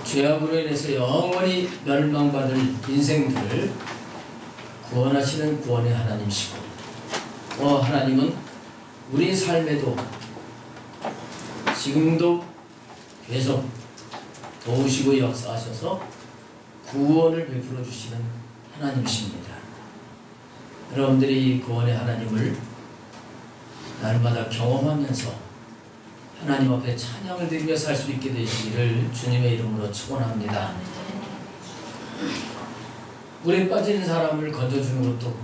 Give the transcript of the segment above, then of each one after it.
죄악으로 인해서 영원히 멸망받을 인생들을 구원하시는 구원의 하나님이시고, 또 하나님은 우리 삶에도 지금도 계속 도우시고 역사하셔서 구원을 베풀어 주시는 하나님이십니다. 여러분들이 이 구원의 하나님을 날마다 경험하면서 하나님 앞에 찬양을 드리며 살 수 있게 되시기를 주님의 이름으로 축원합니다. 물에 빠진 사람을 건져주는 것도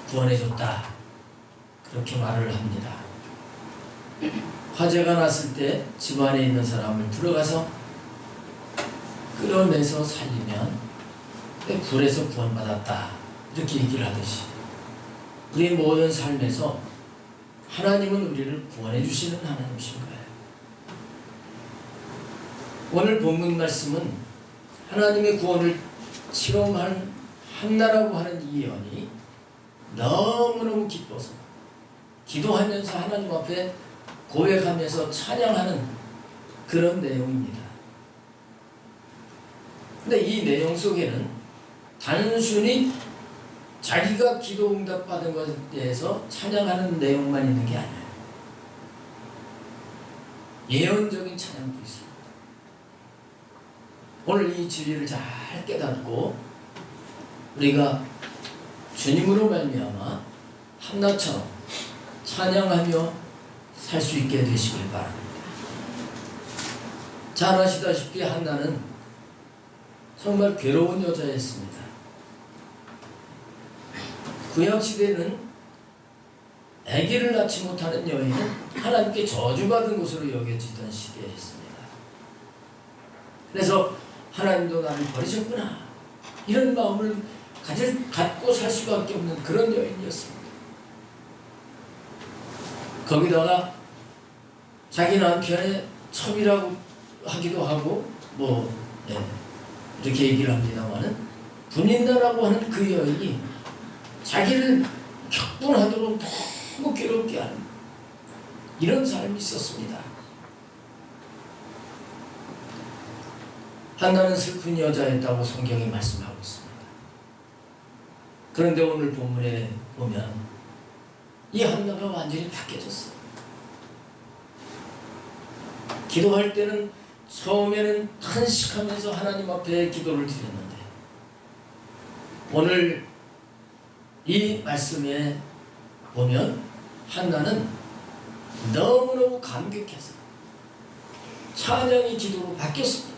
구원해줬다, 그렇게 말을 합니다. 화재가 났을 때 집안에 있는 사람을 들어가서 끌어내서 살리면 불에서 구원받았다, 이렇게 얘기를 하듯이 우리의 모든 삶에서 하나님은 우리를 구원해 주시는 하나님이신 거예요. 오늘 본문 말씀은 하나님의 구원을 체험한 한나라고 하는 이 여인이 너무너무 기뻐서 기도하면서 하나님 앞에 고백하면서 찬양하는 그런 내용입니다. 근데 이 내용 속에는 단순히 자기가 기도 응답 받은 것에 대해서 찬양하는 내용만 있는 게 아니에요. 예언적인 찬양도 있습니다. 오늘 이 진리를 잘 깨닫고 우리가 주님으로 말미암아 한나처럼 찬양하며 살 수 있게 되시길 바랍니다. 잘 아시다시피 한나는 정말 괴로운 여자였습니다. 구약시대는 아기를 낳지 못하는 여인은 하나님께 저주받은 것으로 여겨지던 시대였습니다. 그래서 하나님도 나를 버리셨구나, 이런 마음을 갖고 살 수밖에 없는 그런 여인이었습니다. 거기다가 자기 남편의 첩이라고 하기도 하고 이렇게 얘기를 합니다마는 분인다라고 하는 그 여인이 자기를 격분하도록 너무 괴롭게 하는 이런 삶이 있었습니다. 한나는 슬픈 여자였다고 성경이 말씀하고 있습니다. 그런데 오늘 본문에 보면 이 한나가 완전히 바뀌어졌어요. 기도할 때는 처음에는 탄식하면서 하나님 앞에 기도를 드렸는데 오늘 이 말씀에 보면 한나는 너무너무 감격해서 찬양의 기도로 바뀌었습니다.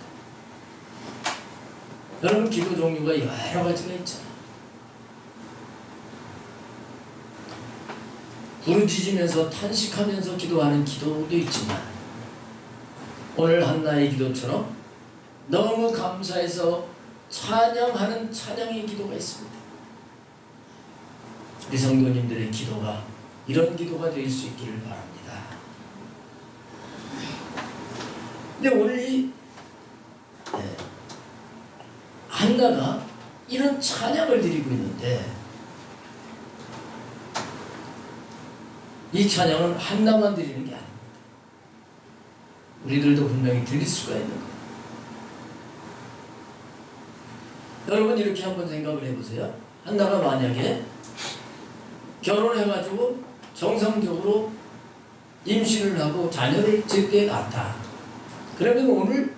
여러분, 기도 종류가 여러 가지가 있잖아요. 부르짖으면서 탄식하면서 기도하는 기도도 있지만 오늘 한나의 기도처럼 너무 감사해서 찬양하는 찬양의 기도가 있습니다. 우리 성도님들의 기도가 이런 기도가 될 수 있기를 바랍니다. 근데 오늘 이 한나가 이런 찬양을 드리고 있는데 이 찬양은 한나만 드리는 게 아닙니다. 우리들도 분명히 드릴 수가 있는 거예요. 여러분, 이렇게 한번 생각을 해보세요. 한나가 만약에 결혼해가지고 정상적으로 임신을 하고 자녀를 짓게 낳았다. 그러면 오늘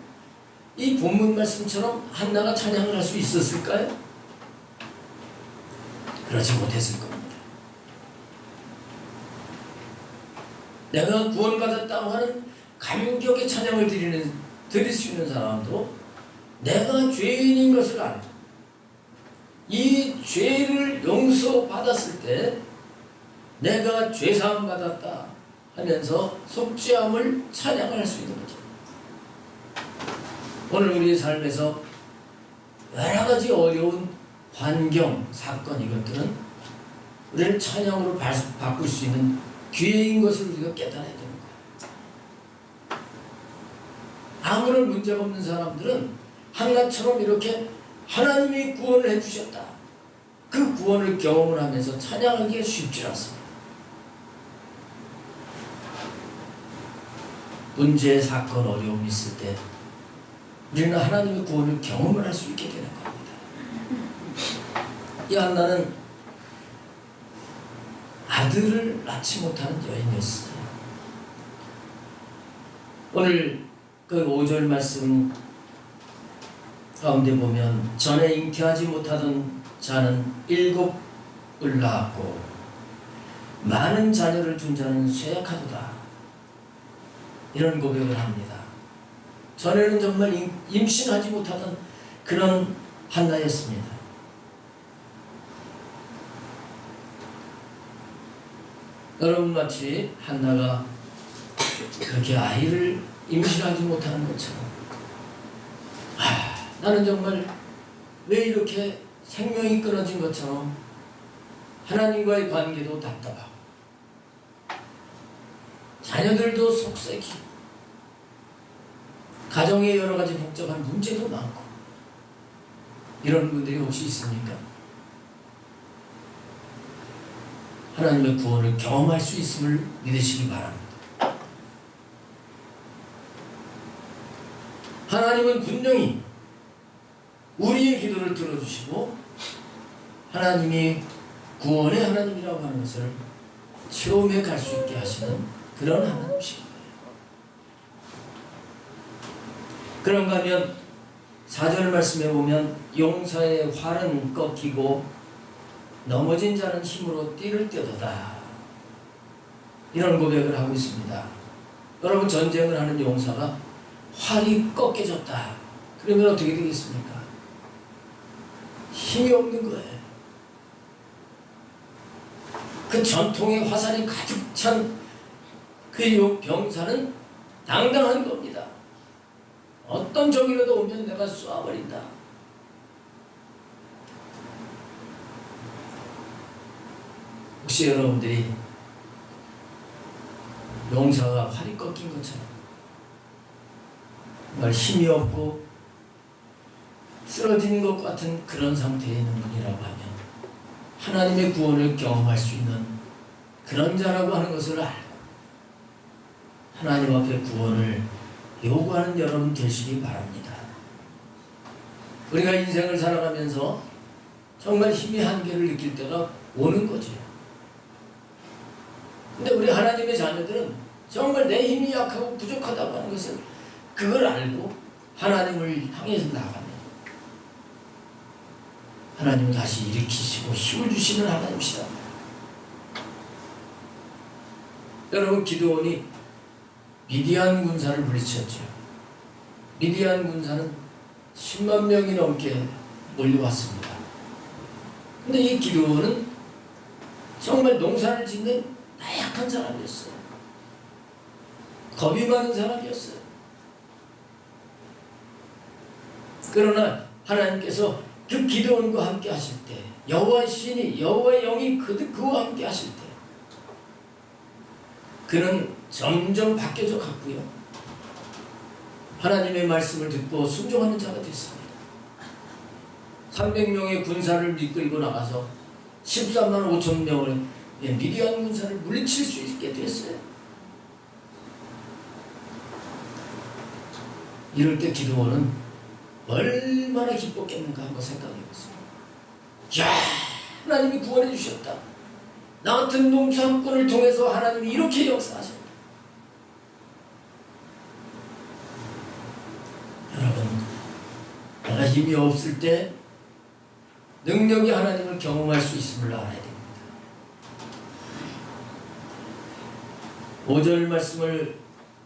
이 본문 말씀처럼 한나가 찬양을 할 수 있었을까요? 그러지 못했을 겁니다. 내가 구원받았다고 하는 감격의 찬양을 드릴 수 있는 사람도 내가 죄인인 것을 알고 이 죄를 용서받았을 때 내가 죄사함 받았다 하면서 속죄함을 찬양할 수 있는 거죠. 오늘 우리의 삶에서 여러 가지 어려운 환경, 사건, 이것들은 우리를 찬양으로 바꿀 수 있는 기회인 것을 우리가 깨달아야 되는 거예요. 아무런 문제가 없는 사람들은 한나처럼 이렇게 하나님이 구원을 해주셨다, 그 구원을 경험을 하면서 찬양하기가 쉽지 않습니다. 문제, 사건, 어려움이 있을 때 우리는 하나님의 구원을 경험을 할 수 있게 되는 겁니다. 이 한나는 아들을 낳지 못하는 여인이었어요. 오늘 그 5절 말씀 가운데 보면 전에 잉태하지 못하던 자는 7을 낳았고 많은 자녀를 둔 자는 쇠약하도다. 이런 고백을 합니다. 전에는 정말 임신하지 못하던 그런 한나였습니다. 여러분 마치 한나가 그렇게 아이를 임신하지 못하는 것처럼 나는 정말 왜 이렇게 생명이 끊어진 것처럼 하나님과의 관계도 답답하고 자녀들도 속색이 가정에 여러 가지 복잡한 문제도 많고 이런 분들이 혹시 있습니까? 하나님의 구원을 경험할 수 있음을 믿으시기 바랍니다. 하나님은 분명히 우리의 기도를 들어주시고 하나님이 구원의 하나님이라고 하는 것을 체험해 갈 수 있게 하시는 그런 하나님이신 거예요. 그런가 하면 4절 말씀에 보면 용사의 활은 꺾이고 넘어진 자는 힘으로 띠를 떼도다. 이런 고백을 하고 있습니다. 여러분, 전쟁을 하는 용사가 활이 꺾여졌다. 그러면 어떻게 되겠습니까? 힘이 없는 거예요. 그 전통의 화살이 가득 찬 그 병사는 당당한 겁니다. 어떤 적이라도 오면 내가 쏴버린다. 혹시 여러분들이 용사가 활이 꺾인 것처럼 정말 힘이 없고 쓰러진 것 같은 그런 상태에 있는 분이라고 하면 하나님의 구원을 경험할 수 있는 그런 자라고 하는 것을 알고 하나님 앞에 구원을 요구하는 여러분 되시기 바랍니다. 우리가 인생을 살아가면서 정말 힘의 한계를 느낄 때가 오는 거죠. 근데 우리 하나님의 자녀들은 정말 내 힘이 약하고 부족하다고 하는 것을 그걸 알고 하나님을 향해서 나가면 하나님은 다시 일으키시고 힘을 주시는 하나님이시다. 여러분, 기드온이 미디안 군사를 물리쳤죠. 미디안 군사는 10만 명이 넘게 몰려왔습니다. 근데 이 기드온은 정말 농사를 짓는 나약한 사람이었어요. 겁이 많은 사람이었어요. 그러나 하나님께서 그 기드온과 함께 하실 때, 여호와의 신이, 여호와의 영이 그와 함께 하실 때 그는 점점 바뀌어져 갔고요. 하나님의 말씀을 듣고 순종하는 자가 됐습니다. 300명의 군사를 이끌고 나가서 13만 5천 명을 미디안 군사를 물리칠 수 있게 됐어요. 이럴 때 기드온은 얼마나 기뻤겠는가 하고 생각해봤어요. 야, 하나님이 구원해 주셨다. 나 같은 농사꾼을 통해서 하나님이 이렇게 역사하셨다. 여러분, 내가 힘이 없을 때 능력이 하나님을 경험할 수 있음을 알아야 됩니다. 5절 말씀을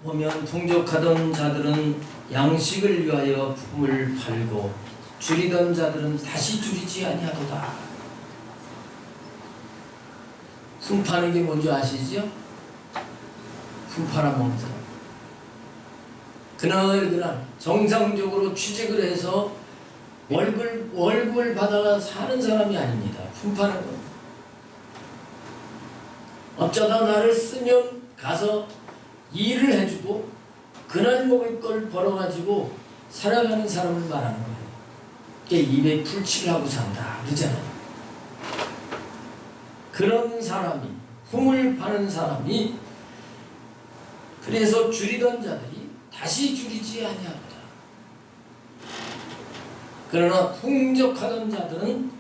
보면 풍족하던 자들은 양식을 위하여 품을 팔고 줄이던 자들은 다시 줄이지 아니하도다. 숨 파는 게 뭔지 아시죠? 숨 팔아먹는 사람. 그날 정상적으로 취직을 해서 월급을 받아 사는 사람이 아닙니다. 숨 파는 건. 어쩌다 나를 쓰면 가서 일을 해주고 그날 먹을 걸 벌어가지고 살아가는 사람을 말하는 거예요. 이게 입에 풀칠하고 산다 그러잖아요. 그런 사람이, 품을 파는 사람이, 그래서 줄이던 자들이 다시 줄이지 아니하도다. 그러나 풍족하던 자들은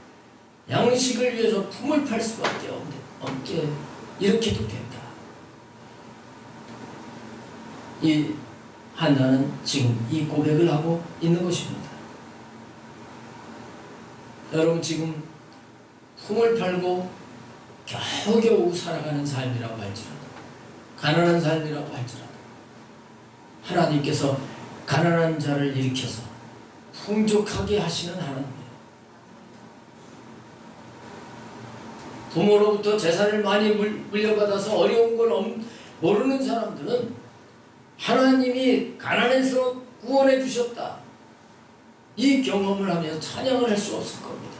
양식을 위해서 품을 팔 수밖에 없게 이렇게도 된다. 이 한나는 지금 이 고백을 하고 있는 것입니다. 여러분, 지금 품을 팔고 겨우겨우 살아가는 삶이라고 할지라도, 가난한 삶이라고 할지라도, 하나님께서 가난한 자를 일으켜서 풍족하게 하시는 하나님이에요. 부모로부터 재산을 많이 물려받아서 어려운 걸 모르는 사람들은 하나님이 가난해서 구원해 주셨다, 이 경험을 하며 찬양을 할 수 없을 겁니다.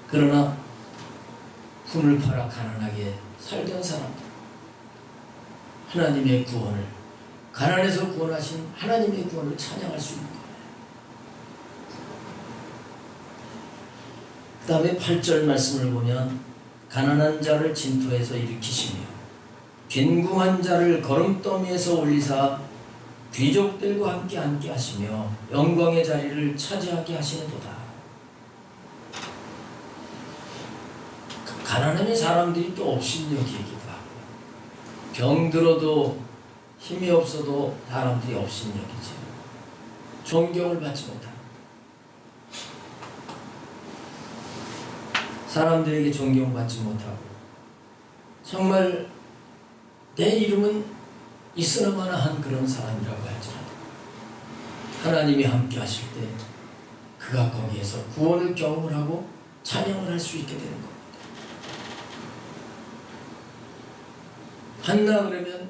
그러나 품을 팔아 가난하게 살던 사람들, 하나님의 구원을, 가난해서 구원하신 하나님의 구원을 찬양할 수 있는 거예요. 그 다음에 8절 말씀을 보면, 가난한 자를 진토에서 일으키시며 빈궁한 자를 거름더미에서 올리사 귀족들과 함께 앉게 하시며 영광의 자리를 차지하게 하시는도다. 가난하면 사람들이 또 업신여기기도 하고, 병들어도 힘이 없어도 사람들이 업신여기지, 존경을 받지 못하고, 사람들에게 존경받지 못하고, 정말 내 이름은 있으나마나 한 그런 사람이라고 할지라도 하나님이 함께 하실 때 그가 거기에서 구원을 경험을 하고 찬양을 할 수 있게 되는 겁니다. 한나 그러면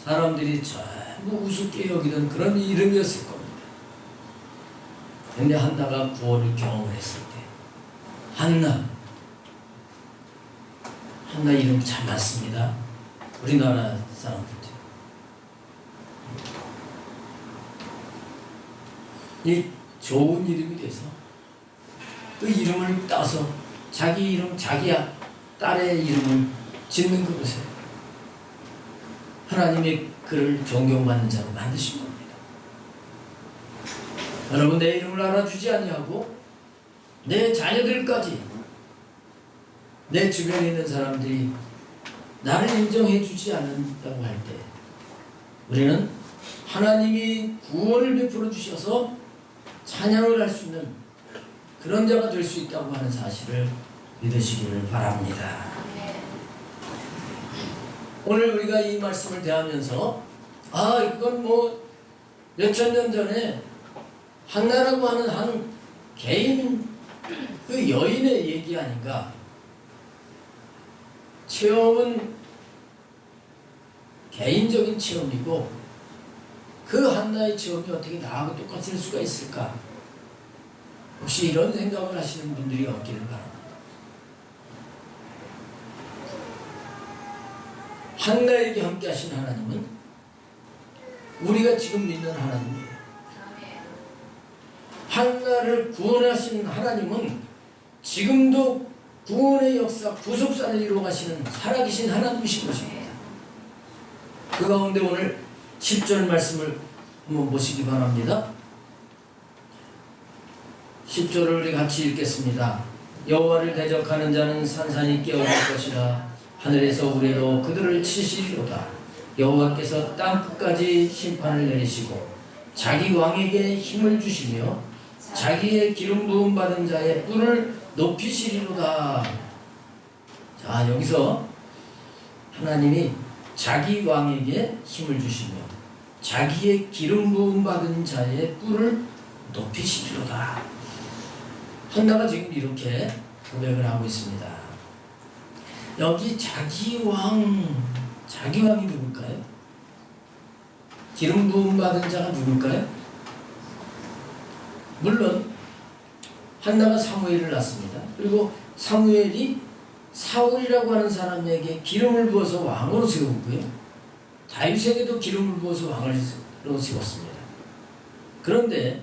사람들이 전부 우습게 여기던 그런 이름이었을 겁니다. 그런데 한나가 구원을 경험을 했을 때, 한나 이름 참 많습니다. 우리나라 사람들. 이 좋은 이름이 돼서 그 이름을 따서 자기 이름, 자기 딸의 이름을 짓는 그것에 하나님이 그를 존경받는 자로 만드신 겁니다. 여러분, 내 이름을 알아주지 아니하고 내 자녀들까지, 내 주변에 있는 사람들이 나를 인정해 주지 않는다고 할 때, 우리는 하나님이 구원을 베풀어 주셔서 찬양을 할 수 있는 그런 자가 될 수 있다고 하는 사실을 믿으시기를 바랍니다. 오늘 우리가 이 말씀을 대하면서, 이건 뭐 몇천 년 전에 한나라고 하는 한 개인, 그 여인의 얘기 아닌가. 체험은 개인적인 체험이고, 그 한나의 체험이 어떻게 나하고 똑같을 수가 있을까? 혹시 이런 생각을 하시는 분들이 없기를 바랍니다. 한나에게 함께 하신 하나님은 우리가 지금 믿는 하나님이에요. 한나를 구원하신 하나님은 지금도 구원의 역사, 구속사를 이루어 가시는 살아계신 하나님이신 것입니다. 그 가운데 오늘 10절 말씀을 한번 보시기 바랍니다. 10절을 우리 같이 읽겠습니다. 여호와를 대적하는 자는 산산이 깨어질 것이라. 하늘에서 우레로 그들을 치시리로다. 여호와께서 땅 끝까지 심판을 내리시고 자기 왕에게 힘을 주시며 자기의 기름 부음 받은 자의 뿔을 높이시리로다. 자, 여기서 하나님이 자기 왕에게 힘을 주시며 자기의 기름 부음 받은 자의 뿔을 높이시리로다. 한나가 지금 이렇게 고백을 하고 있습니다. 여기 자기 왕이 누굴까요? 기름 부음 받은 자가 누굴까요? 물론 한나가 사무엘을 낳습니다. 그리고 사무엘이 사울이라고 하는 사람에게 기름을 부어서 왕으로 세우고요, 다윗에게도 기름을 부어서 왕으로 세웠습니다. 그런데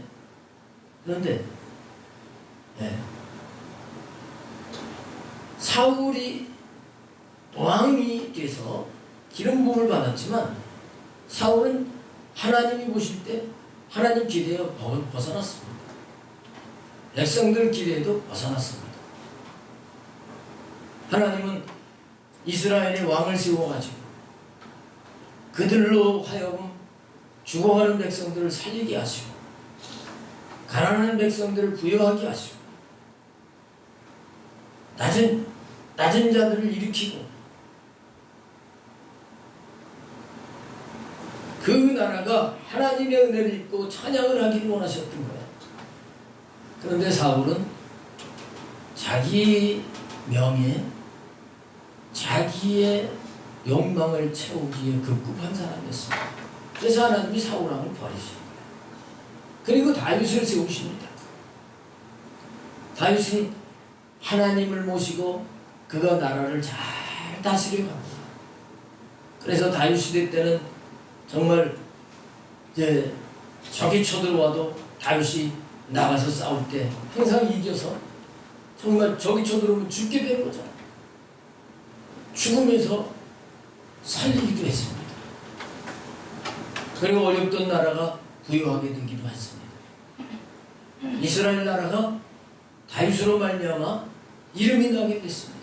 사울이 왕이 돼서 기름 부음을 받았지만 사울은 하나님이 보실 때 하나님 기대에 벗어났습니다. 백성들 기대에도 벗어났습니다. 하나님은 이스라엘의 왕을 세워가지고 그들로 하여금 죽어가는 백성들을 살리게 하시고 가난한 백성들을 부여하게 하시고 낮은 자들을 일으키고 그 나라가 하나님의 은혜를 입고 찬양을 하기를 원하셨던 거예요. 그런데 사울은 자기 명예, 자기의 욕망을 채우기에 급급한 사람이었습니다. 그래서 하나님이 사울 왕을 버리신 거예요. 그리고 다윗을 세우십니다. 다윗은 하나님을 모시고 그가 나라를 잘 다스려 갑니다. 그래서 다윗 시대 때는 정말 이제 적이 쳐들어와도 다윗이 나가서 싸울 때 항상 이겨서 정말 적이 쳐들어오면 죽게 되는 거잖아요. 죽으면서 살리기도 했습니다. 그리고 어렵던 나라가 부유하게 되기도 했습니다. 이스라엘 나라가 다윗으로 말미암아 이름이 나게 됐습니다.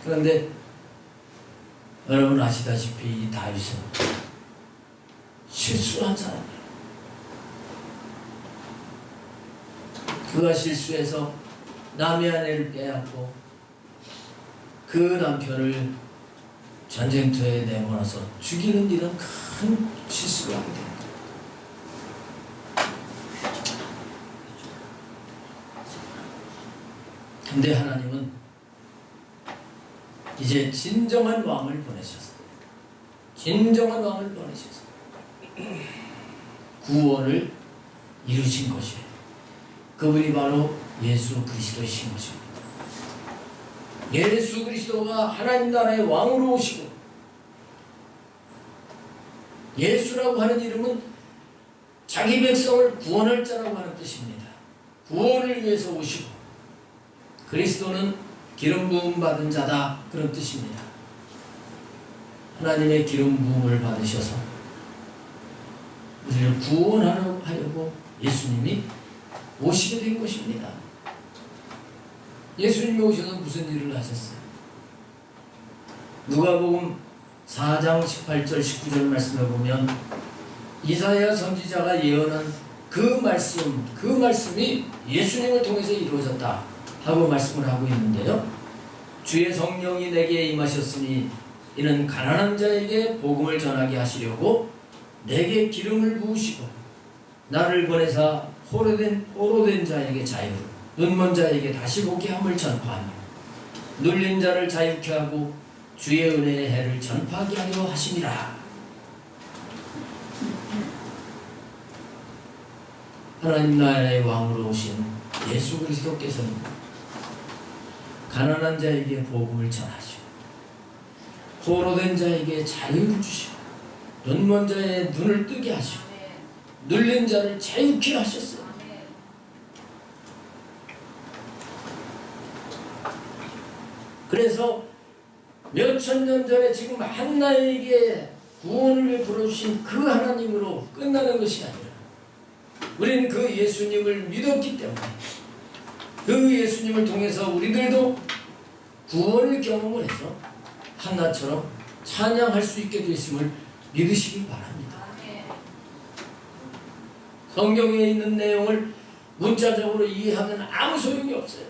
그런데 여러분 아시다시피 이 다윗은 실수한 사람이에요. 그가 실수해서 남의 아내를 빼앗고 그 남편을 전쟁터에 내몰아서 죽이는 이런 큰 실수를 하게 됩니다. 근데 하나님은 이제 진정한 왕을 보내셨어요. 진정한 왕을 보내셔서 구원을 이루신 것이에요. 그분이 바로 예수 그리스도이신 것입니다. 예수 그리스도가 하나님 나라의 왕으로 오시고, 예수라고 하는 이름은 자기 백성을 구원할 자라고 하는 뜻입니다. 구원을 위해서 오시고, 그리스도는 기름 부음 받은 자다, 그런 뜻입니다. 하나님의 기름 부음을 받으셔서 우리를 구원하려고 예수님이 오시게 된 것입니다. 예수님이 오셔서 무슨 일을 하셨어요? 누가복음 4장 18절 19절 말씀을 보면 이사야 선지자가 예언한 그 말씀이 예수님을 통해서 이루어졌다 하고 말씀을 하고 있는데요. 주의 성령이 내게 임하셨으니 이는 가난한 자에게 복음을 전하게 하시려고 내게 기름을 부으시고 나를 보내사 포로된 자에게 자유를, 눈먼 자에게 다시 보게 함을 전파하며 눌린 자를 자유케 하고 주의 은혜의 해를 전파하게 하려 하심이라. 하나님 나라의 왕으로 오신 예수 그리스도께서는 가난한 자에게 복음을 전하시고 포로된 자에게 자유를 주시고 눈먼 자의 눈을 뜨게 하시고 눌린 자를 자유케 하셨어요. 그래서 몇천 년 전에 지금 한나에게 구원을 베풀어 주신 그 하나님으로 끝나는 것이 아니라 우리는 그 예수님을 믿었기 때문에 그 예수님을 통해서 우리들도 구원을 경험을 해서 한나처럼 찬양할 수 있게 되심을 믿으시기 바랍니다. 성경에 있는 내용을 문자적으로 이해하면 아무 소용이 없어요.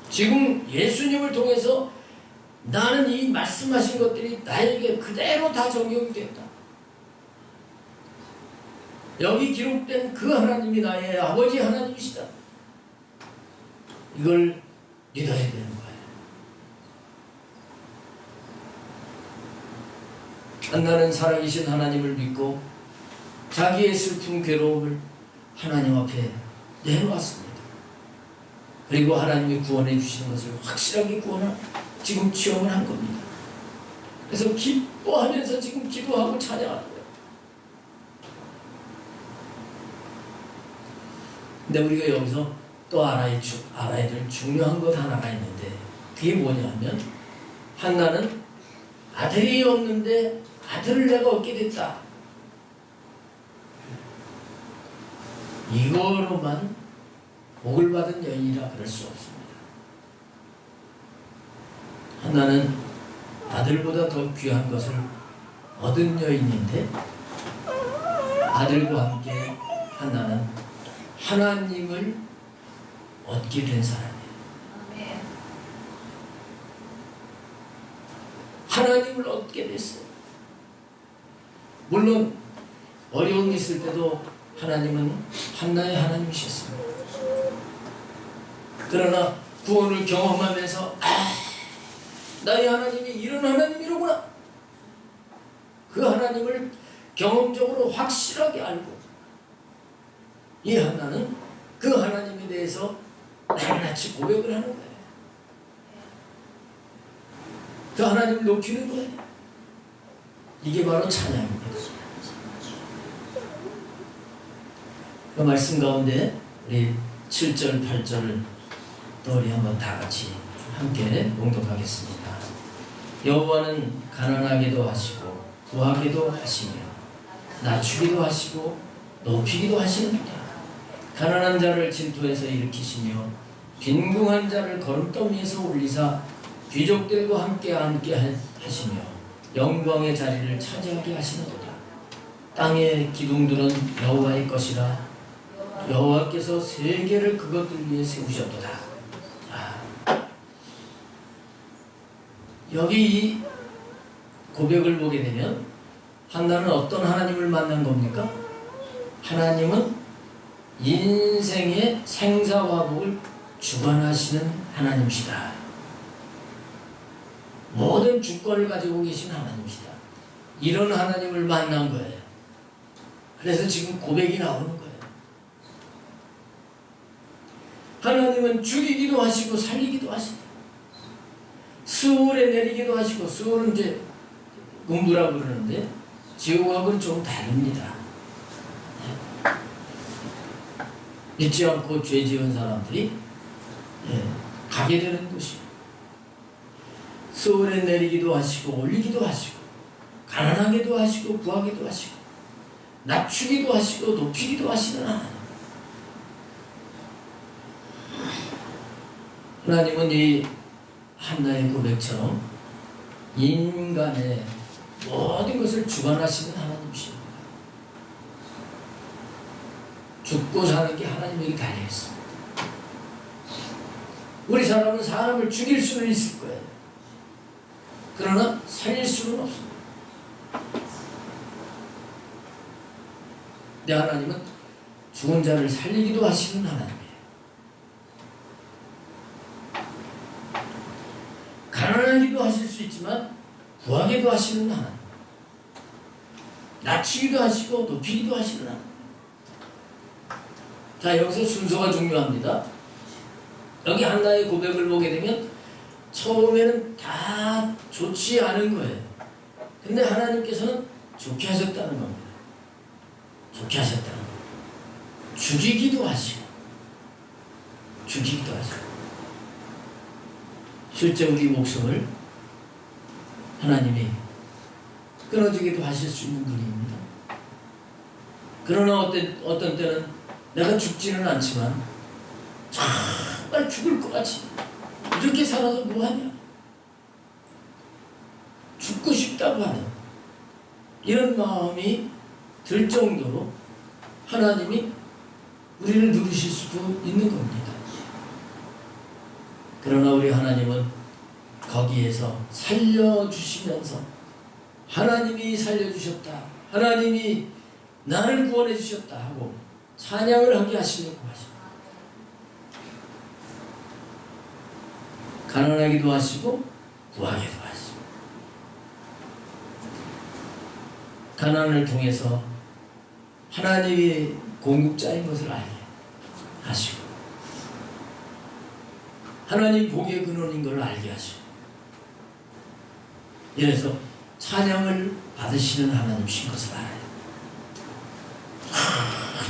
지금 예수님을 통해서 나는 이 말씀하신 것들이 나에게 그대로 다 적용이 된다. 여기 기록된 그 하나님이 나의 아버지 하나님이시다. 이걸 믿어야 되는 거예요. 한나는 살아계신 하나님을 믿고 자기의 슬픔, 괴로움을 하나님 앞에 내놓았습니다. 그리고 하나님이 구원해 주시는 것을 확실하게 지금 체험을 한 겁니다. 그래서 기뻐하면서 지금 기도하고 찬양하는 거예요. 근데 우리가 여기서 또 알아야 될 중요한 것 하나가 있는데, 그게 뭐냐면 한나는 아들이 없는데 아들을 내가 얻게 됐다, 이거로만 복을 받은 여인이라 그럴 수 없습니다. 한나는 아들보다 더 귀한 것을 얻은 여인인데, 아들과 함께 한나는 하나님을 얻게 된 사람이에요. 하나님을 얻게 됐어요. 물론 어려움이 있을 때도 하나님은 한나의 하나님이셨습니다. 그러나 구원을 경험하면서 나의 하나님이 이런 하나님이로구나, 그 하나님을 경험적으로 확실하게 알고, 이 한나는 그 하나님에 대해서 낱낱이 고백을 하는 거예요. 그 하나님을 높이는 거예요. 이게 바로 찬양입니다. 그 말씀 가운데 우리 7절, 8절을 또 우리 한번 다 같이 함께 봉독하겠습니다. 여호와는 가난하게도 하시고 부하게도 하시며 낮추기도 하시고 높이기도 하시는도다. 가난한 자를 질투에서 일으키시며 빈궁한 자를 거름더미에서 올리사 귀족들과 함께 앉게 하시며 영광의 자리를 차지하게 하시는도다. 땅의 기둥들은 여호와의 것이라 여호와께서 세계를 그것들 위에 세우셨도다. 여기 이 고백을 보게 되면 한나는 어떤 하나님을 만난 겁니까? 하나님은 인생의 생사화복을 주관하시는 하나님이시다. 모든 주권을 가지고 계신 하나님이시다. 이런 하나님을 만난 거예요. 그래서 지금 고백이 나오는 거예요. 하나님은 죽이기도 하시고 살리기도 하시다. 수월에 내리기도 하시고, 수월은 이제 음부라고 그러는데 지옥하고는 좀 다릅니다. 믿지 않고 죄 지은 사람들이 가게 되는 곳이에요. 수월에 내리기도 하시고 올리기도 하시고 가난하게도 하시고 부하게도 하시고 낮추기도 하시고 높이기도 하시는 하나님. 하나님은 이 한나의 고백처럼 인간의 모든 것을 주관하시는 하나님이십니다. 죽고 사는 게 하나님에게 달려있습니다. 우리 사람은 사람을 죽일 수는 있을 거예요. 그러나 살릴 수는 없습니다. 내 하나님은 죽은 자를 살리기도 하시는 하나님이에요. 가난하기도 하실 수 있지만 부하게도 하시는 하나님, 낮추기도 하시고 높이기도 하시는 하나님. 자, 여기서 순서가 중요합니다. 여기 한나의 고백을 보게 되면 처음에는 다 좋지 않은 거예요. 근데 하나님께서는 좋게 하셨다는 겁니다. 좋게 하셨다는 겁니다. 죽이기도 하시고 죽이기도 하시고, 실제 우리 목숨을 하나님이 끊어주기도 하실 수 있는 분입니다. 그러나 어떤 때는 내가 죽지는 않지만 정말 죽을 것 같이 이렇게 살아도 뭐하냐, 죽고 싶다고 하는 이런 마음이 들 정도로 하나님이 우리를 누르실 수도 있는 겁니다. 그러나 우리 하나님은 거기에서 살려주시면서 하나님이 살려주셨다, 하나님이 나를 구원해 주셨다 하고 찬양을 하게 하시려고 하십니다. 가난하기도 하시고 부하게도 하시고, 가난을 통해서 하나님이 공급자인 것을 알게 하시고, 하나님 복의 근원인 걸 알게 하시고, 이래서 찬양을 받으시는 하나님이신 것을 알아요.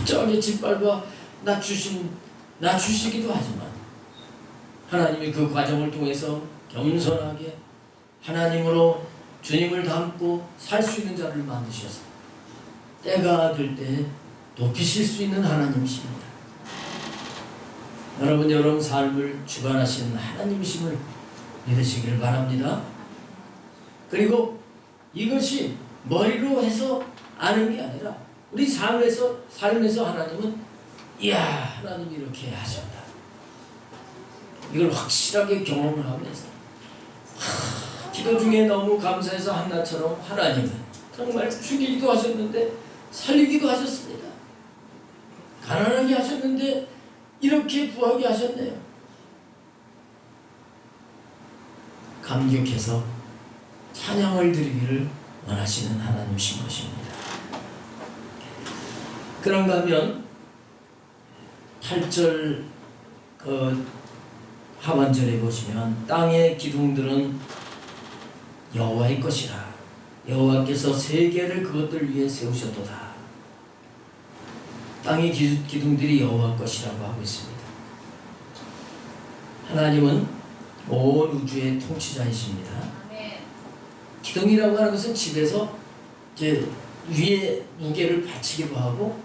저기 짓밟아 낮추신 낮추시기도 하지만 하나님이 그 과정을 통해서 겸손하게 하나님으로 주님을 닮고 살 수 있는 자를 만드셔서 때가 될 때 높이실 수 있는 하나님이십니다. 여러분 삶을 주관하시는 하나님이심을 믿으시기를 바랍니다. 그리고 이것이 머리로 해서 아는 게 아니라 우리 삶에서 하나님은 이야 하나님이 이렇게 하셨다. 이걸 확실하게 경험을 하면서 기도 중에 너무 감사해서 한나처럼 하나님은 정말 죽이기도 하셨는데 살리기도 하셨습니다. 가난하게 하셨는데 이렇게 부하게 하셨네요. 감격해서 찬양을 드리기를 원하시는 하나님이신 것입니다. 그런가 하면 8절 하반절에 보시면 땅의 기둥들은 여호와의 것이라 여호와께서 세계를 그것들 위해 세우셨도다. 땅의 기둥들이 여호와 것이라고 하고 있습니다. 하나님은 온 우주의 통치자이십니다. 기둥이라고 하는 것은 집에서 이제 위에 무게를 받치기도 하고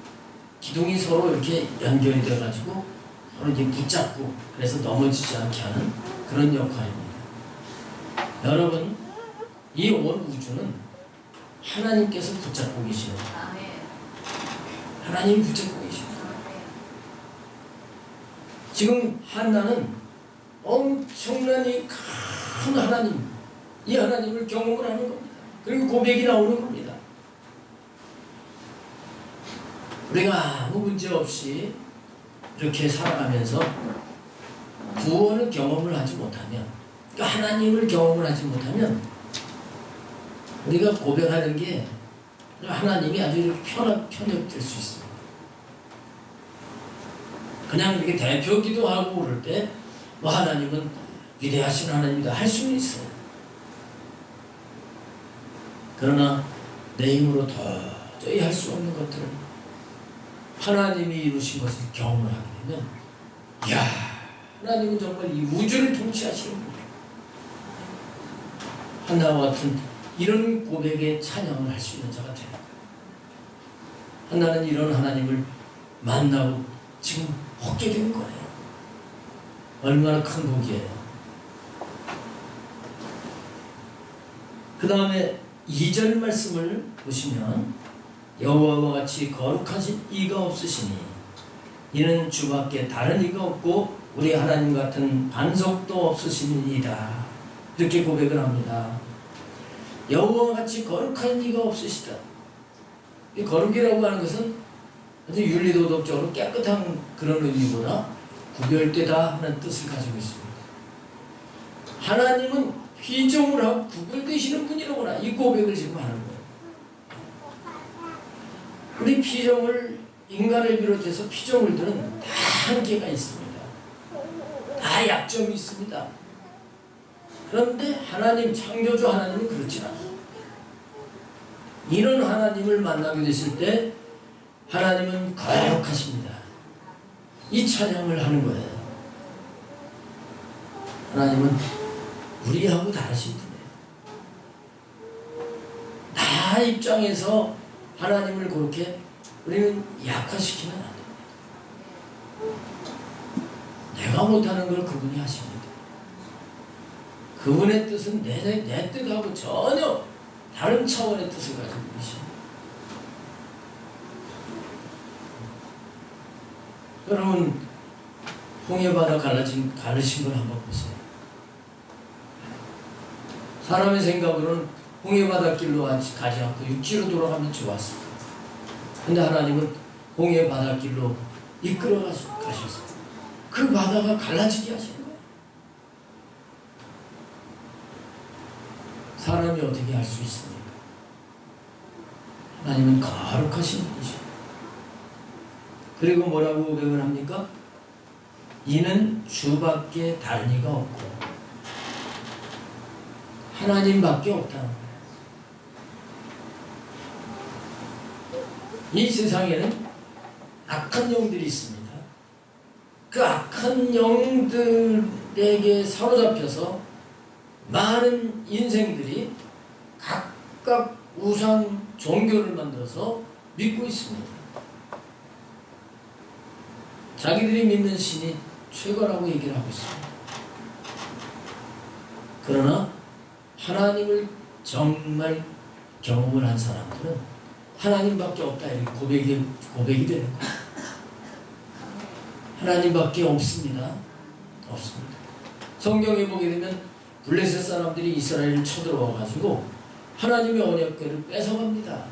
기둥이 서로 이렇게 연결이 되어가지고 서로 이제 붙잡고 그래서 넘어지지 않게 하는 그런 역할입니다. 여러분, 이 온 우주는 하나님께서 붙잡고 계십니다. 하나님이 붙잡고 계십니다. 지금 한나는 엄청나게 큰 하나님, 이 하나님을 경험을 하는 겁니다. 그리고 고백이 나오는 겁니다. 우리가 아무 문제 없이 이렇게 살아가면서 구원을 경험을 하지 못하면, 그러니까 하나님을 경험을 하지 못하면 우리가 고백하는 게 하나님이 아주 이렇게 편협될 수 있습니다. 그냥 이렇게 대표 기도하고 그럴 때 뭐 하나님은 위대하신 하나님이다 할 수는 있어요. 그러나 내 힘으로 도저히 할 수 없는 것들은 하나님이 이루신 것을 경험을 하게 되면 이야 하나님은 정말 이 우주를 통치하시는 분이에요. 한나와 같은 이런 고백에 찬양을 할 수 있는 자가 되는 거예요. 한나는 이런 하나님을 만나고 지금 얻게 된 거예요. 얼마나 큰 복이에요. 그 다음에 2절 말씀을 보시면 여호와와 같이 거룩하신 이가 없으시니 이는 주밖에 다른 이가 없고 우리 하나님 같은 반석도 없으시니이다. 이렇게 고백을 합니다. 여호와와 같이 거룩한 이가 없으시다. 이 거룩이라고 하는 것은 아주 윤리도덕적으로 깨끗한 그런 의미보다 구별되다 하는 뜻을 가지고 있습니다. 하나님은 피조물 하고 구별되시는 분이라구나. 이 고백을 지금 하는 거예요. 우리 피조물, 인간을 비롯해서 피조물들은 다 한계가 있습니다. 다 약점이 있습니다. 그런데 하나님, 창조주 하나님은 그렇지 않아요. 이런 하나님을 만나게 되실 때 하나님은 거룩하십니다. 이 찬양을 하는 거예요. 하나님은 우리하고 다르신 분이에요. 나 입장에서 하나님을 그렇게 우리는 약화시키면 안 됩니다. 내가 못하는 걸 그분이 하십니다. 그분의 뜻은 내 뜻하고 전혀 다른 차원의 뜻을 가지고 계십니다. 여러분, 홍해바다 가르신 걸 한번 보세요. 사람의 생각으로는 홍해바다 길로 가지 않고 육지로 돌아가면 좋았어. 근데 하나님은 홍해바다 길로 이끌어 가셔서 그 바다가 갈라지게 하시는 거예요. 사람이 어떻게 할 수 있습니까? 하나님은 거룩하신 분이시죠. 그리고 뭐라고 고백을 합니까? 이는 주밖에 다른 이가 없고 하나님밖에 없다는 거예요. 이 세상에는 악한 영들이 있습니다. 그 악한 영들에게 사로잡혀서 많은 인생들이 각각 우상 종교를 만들어서 믿고 있습니다. 자기들이 믿는 신이 최고라고 얘기를 하고 있습니다. 그러나 하나님을 정말 경험을 한 사람들은 하나님밖에 없다 이렇게 고백이 되는 거예요. 하나님밖에 없습니다. 없습니다. 성경에 보게 되면 블레셋 사람들이 이스라엘을 쳐들어와 가지고 하나님의 언약궤를 뺏어갑니다.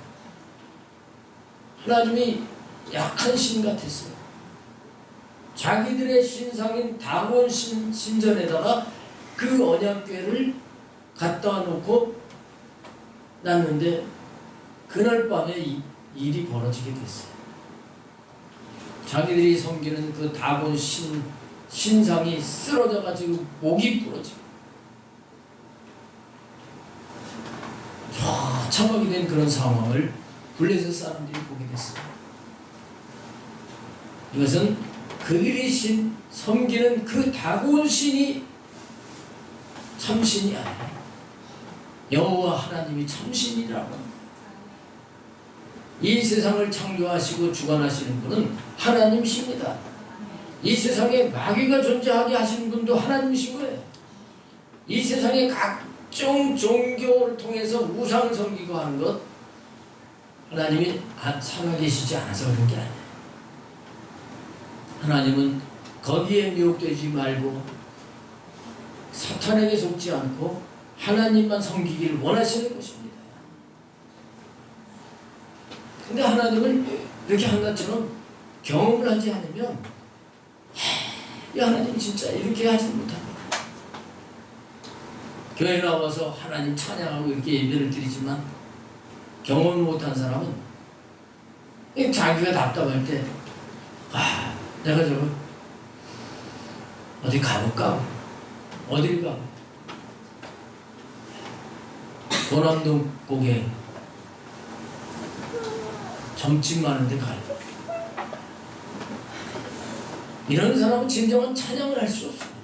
하나님이 약한 신 같았어요. 자기들의 신상인 다곤 신전에다가 그 언약궤를 갖다 놓고 놨는데 그날 밤에 일이 벌어지게 됐어요. 자기들이 섬기는 그 다곤 신상이 쓰러져 가지고 목이 부러지고 처참하게 된 그런 상황을 블레셋 사람들이 보게 됐습니다. 이것은 그들이 섬기는 그 다곤 신이 참신이 아니에요. 여호와 하나님이 참신이라고 합니다. 이 세상을 창조하시고 주관하시는 분은 하나님이십니다. 이 세상에 마귀가 존재하게 하시는 분도 하나님이신 거예요. 이 세상에 각종 종교를 통해서 우상을 섬기고 하는 것 하나님이 살아계시지 않아서 그런 게 아니에요. 하나님은 거기에 미혹되지 말고 사탄에게 속지 않고 하나님만 섬기기를 원하시는 것입니다. 근데 하나님을 이렇게 한나처럼 경험을 하지 않으면 이 하나님 진짜 이렇게 하지 못합니다. 교회 나와서 하나님 찬양하고 이렇게 예배를 드리지만 경험을 못한 사람은 자기가 답답할 때 내가 저거 어디 가볼까? 어딜 가? 도남동 고개 점집 많은데 가. 이런 사람은 진정한 찬양을 할 수 없습니다.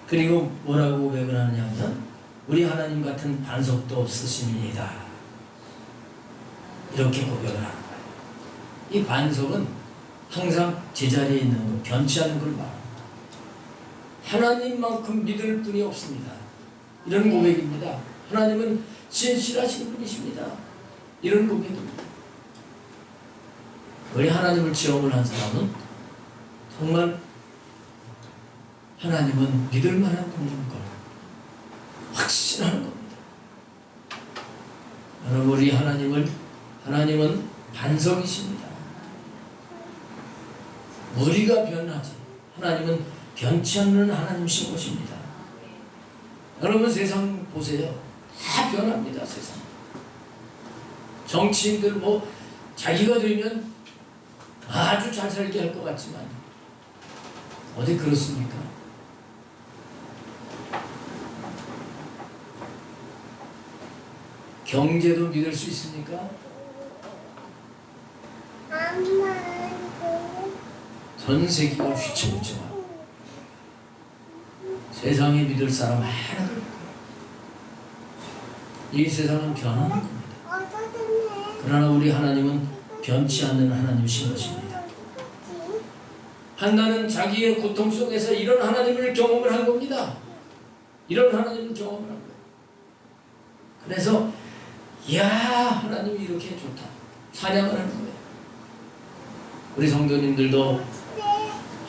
그리고 뭐라고 고백을 하느냐면 우리 하나님 같은 반석도 없으심이니이다. 이렇게 고백을 하는 거예요. 이 반석은 항상 제자리에 있는 것, 변치 않는 걸 말합니다. 하나님만큼 믿을 분이 없습니다. 이런 고백입니다. 하나님은 신실하신 분이십니다. 이런 고백입니다. 우리 하나님을 체험을 한 사람은 정말 하나님은 믿을 만한 분인 걸 확신하는 겁니다. 여러분, 우리 하나님은 반석이십니다. 우리가 변하지 하나님은 변치 않는 하나님이신 것입니다. 여러분, 세상 보세요. 다 변합니다. 세상. 정치인들 자기가 되면 아주 잘 살게 할 것 같지만 어디 그렇습니까? 경제도 믿을 수 있습니까? 전 세계가 휘청휘청하고 세상에 믿을 사람 하나도 없고 이 세상은 변하는 겁니다. 그러나 우리 하나님은 변치 않는 하나님이신 것입니다. 한나는 자기의 고통 속에서 이런 하나님을 경험을 한 겁니다. 이런 하나님을 경험을 한 거예요. 그래서 이야, 하나님이 이렇게 좋다. 찬양을 하는 거예요. 우리 성도님들도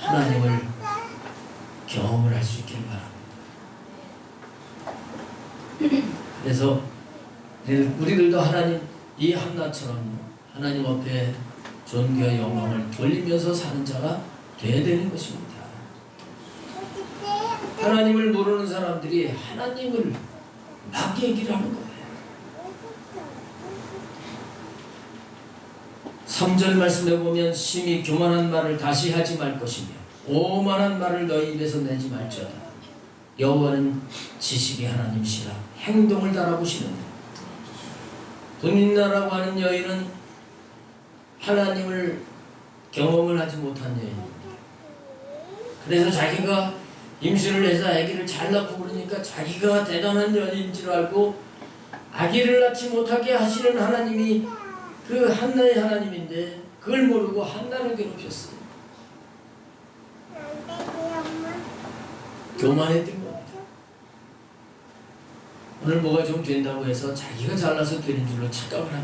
하나님을 경험을 할 수 있길 바랍니다. 그래서 우리들도 이 한나처럼 하나님 앞에 존귀와 영광을 돌리면서 사는 자가 되어야 되는 것입니다. 하나님을 모르는 사람들이 하나님을 막 얘기를 하는 거예요. 3절 말씀에 보면 심히 교만한 말을 다시 하지 말 것이며 오만한 말을 너희 입에서 내지 말지어다. 여호와는 지식의 하나님이시라 행동을 달아보시는데 돈 있나라고 하는 여인은 하나님을 경험을 하지 못한 여인입니다. 그래서 자기가 임신을 해서 아기를 잘 낳고 그러니까 자기가 대단한 여인인 줄 알고 아기를 낳지 못하게 하시는 하나님이 그 한나의 하나님인데 그걸 모르고 한나를 괴롭혔어요. 교만했던 겁니다. 오늘 뭐가 좀 된다고 해서 자기가 잘나서 되는 줄로 착각을 하면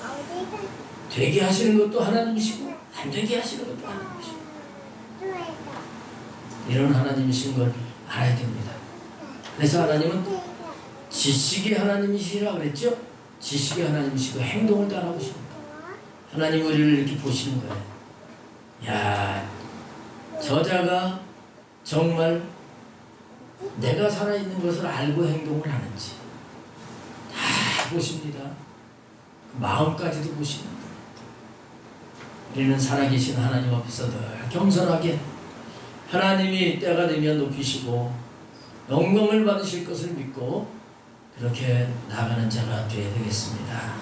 안 돼요. 되게 하시는 것도 하나님이시고 안 되게 하시는 것도 하나님이시고 이런 하나님이신 걸 알아야 됩니다. 그래서 하나님은 지식의 하나님이시라 그랬죠? 지식의 하나님이시고 행동을 따라오십니다. 하나님 우리를 이렇게 보시는 거예요. 야, 저자가 정말 내가 살아있는 것을 알고 행동을 하는지 다 보십니다. 그 마음까지도 보시는 거예요. 우리는 살아계신 하나님 앞에서 늘 겸손하게 하나님이 때가 되면 높이시고 영광을 받으실 것을 믿고 그렇게 나가는 자가 되어야 되겠습니다.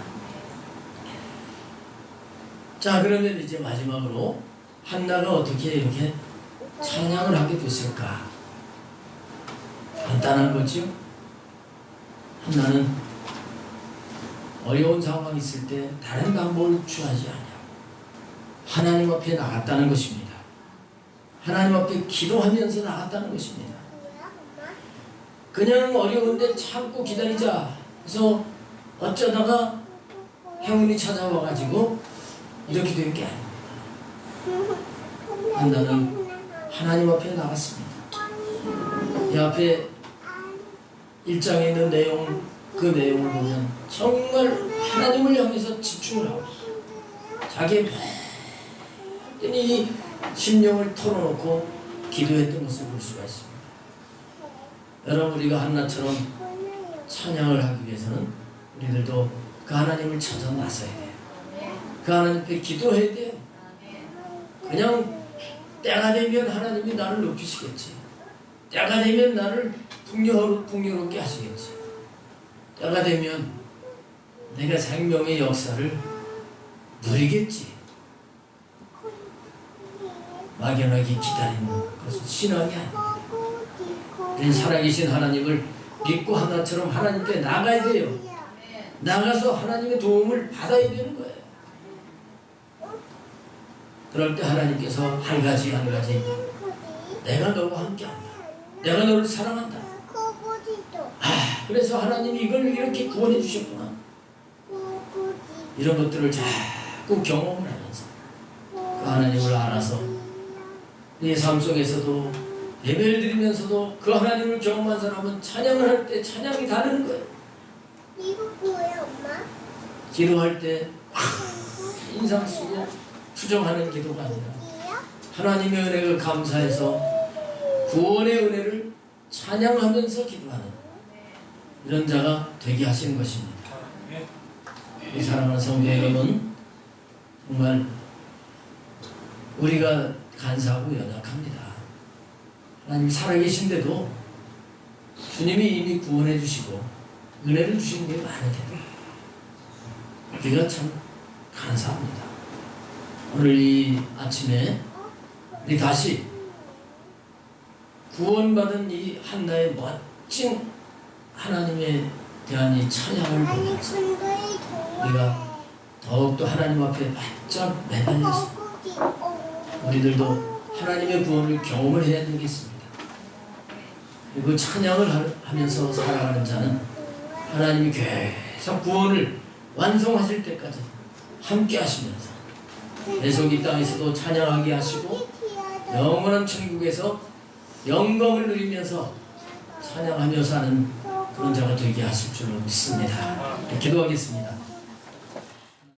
자, 그러면 이제 마지막으로 한나가 어떻게 이렇게 찬양을 하게 됐을까? 간단한 거죠. 한나는 어려운 상황이 있을 때 다른 방법을 취하지 않아요. 하나님 앞에 나갔다는 것입니다. 하나님 앞에 기도하면서 나갔다는 것입니다. 그냥 어려운데 참고 기다리자. 그래서 어쩌다가 행운이 찾아와가지고 이렇게 된 게 아닙니다. 한나는 하나님 앞에 나갔습니다. 이 앞에 1장에 있는 내용, 그 내용을 보면 정말 하나님을 향해서 집중을 하고 자기의 모든 이 심령을 털어놓고 기도했던 것을 볼 수가 있습니다. 여러분, 우리가 한나처럼 찬양을 하기 위해서는 우리들도 그 하나님을 찾아 나서야 돼요. 그 하나님께 기도해야 돼요. 그냥 때가 되면 하나님이 나를 높이시겠지. 때가 되면 나를 풍요롭게 하시겠지. 때가 되면 내가 생명의 역사를 누리겠지. 막연하게 기다리는 것은 신앙이 아닙니다. 우리는 살아계신 하나님을 믿고 한나처럼 하나님께 나가야 돼요. 나가서 하나님의 도움을 받아야 되는 거예요. 그럴 때 하나님께서 한 가지 내가 너와 함께한다. 내가 너를 사랑한다. 그래서 하나님이 이걸 이렇게 구원해 주셨구나. 이런 것들을 자꾸 경험을 하면서 그 하나님을 알아서 네 삶 속에서도 예배를 드리면서도 그 하나님을 경험한 사람은 찬양을 할 때 찬양이 다른 거예요. 이거 뭐야, 엄마? 기도할 때 인상 쓰고 투정하는 기도가 아니라 하나님의 은혜를 감사해서 구원의 은혜를 찬양하면서 기도하는 이런 자가 되게 하시는 것입니다. 이 사랑하는 성도 여러분, 정말 우리가 간사하고 연약합니다. 하나님 살아계신데도 주님이 이미 구원해 주시고 은혜를 주신 게 많은데도 우리가 참 간사합니다. 오늘 이 아침에 우리 다시 구원받은 이 한나의 멋진 하나님에 대한 이 찬양을 보면서 우리가 더욱더 하나님 앞에 바짝 매달려서 우리들도 하나님의 구원을 경험을 해야 되겠습니다. 그리고 찬양을 하면서 살아가는 자는 하나님이 계속 구원을 완성하실 때까지 함께 하시면서 계속 이 땅에서도 찬양하게 하시고 영원한 천국에서 영광을 누리면서 찬양하며 사는 그런 자가 되게 하실 줄로 믿습니다. 기도하겠습니다.